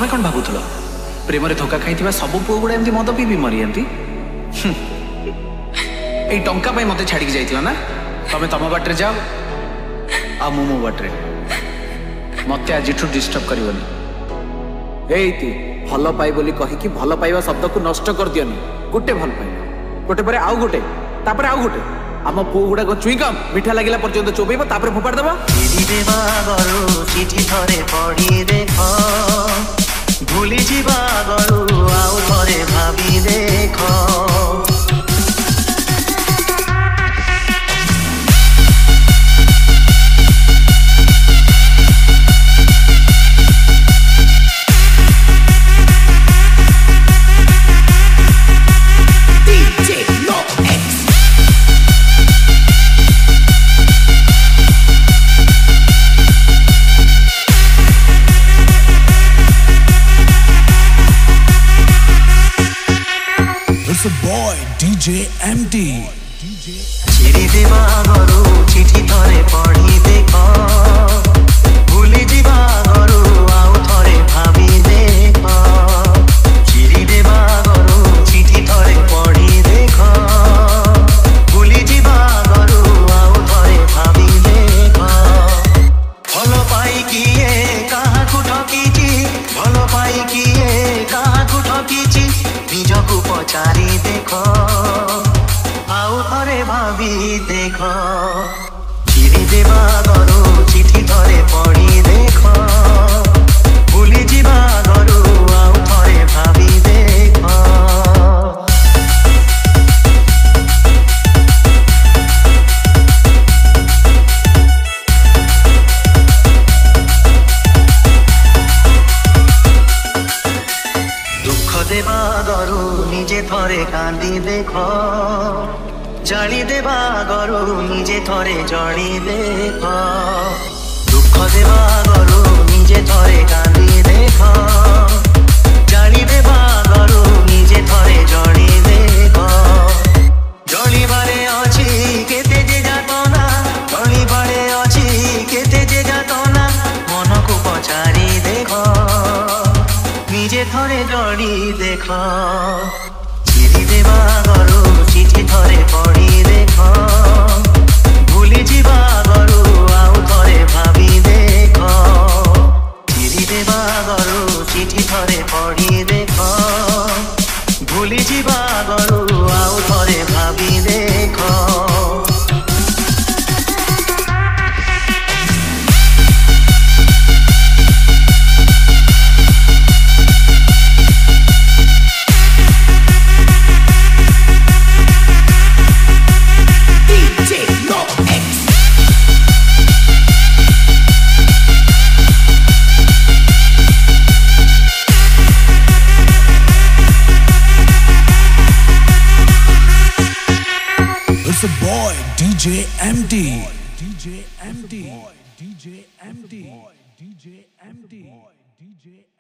तमें कौन भावुल प्रेम धोखा खाई सब पुओ गुड़ा एमती मद पी मरी टंका मत छाड़ी जाइला ना तमें तम बाटे जाओ आ मो बाटे मत आज डिस्टर्ब करनी भल पाई बोली कहीकि भल पाइबा शब्द को नष्ट कर दियनी गोटे भल पाइबा गोटे पर आउ गोटे तापर आउ गोटे आम पुओ गुड़ा चुईकम मीठा लगिला पर्यंत चोबेब तापर फोपाड़ देबा चिठी थरे पढ़ी देख भूली जीवा गरु आउ थरे भाभी देख It's a boy, DJ MD. चिरी देवा गरु चिठी थरे पढ़ी देख भूली जीवा गरु आउ थरे भाभी देख चिरी देवा गरु चिठी थरे पढ़ी देख भूली जीवा गरु आउ थरे भाभी देख भल पाई किए काहाकु ठकीची भल पाई किए काहाकु ठकीची निजकु पचारी देख आउ थरे भाभी देख चिरी देवा गरु चिठी थरे पढ़ी देख भूली जीवा गरु आउ थरे भाभी देख दुख देवा गरु निजे थरे कांदी देख जाली देवा गरु निजे थरे जड़ी देख दुख देवा गरु निजे थरे कांदी देख जाली देवा गरु निजे थरे जड़ी देख जड़ी बारे अछि केते जे जातना जड़ी बारे अछि केते जे जातना मन को पचारी देख निजे थरे जड़ी देख चिरी देवा गरु चिठी थरे पढ़ी देख भूली जीवा गरु आउ थरे भाभी देख चिरी देवा गरु चिठी थरे पढ़ी देख भूली जीवा गरु आउ थरे भाभी देख It's a boy, DJ MD. DJ MD. DJ MD. DJ MD.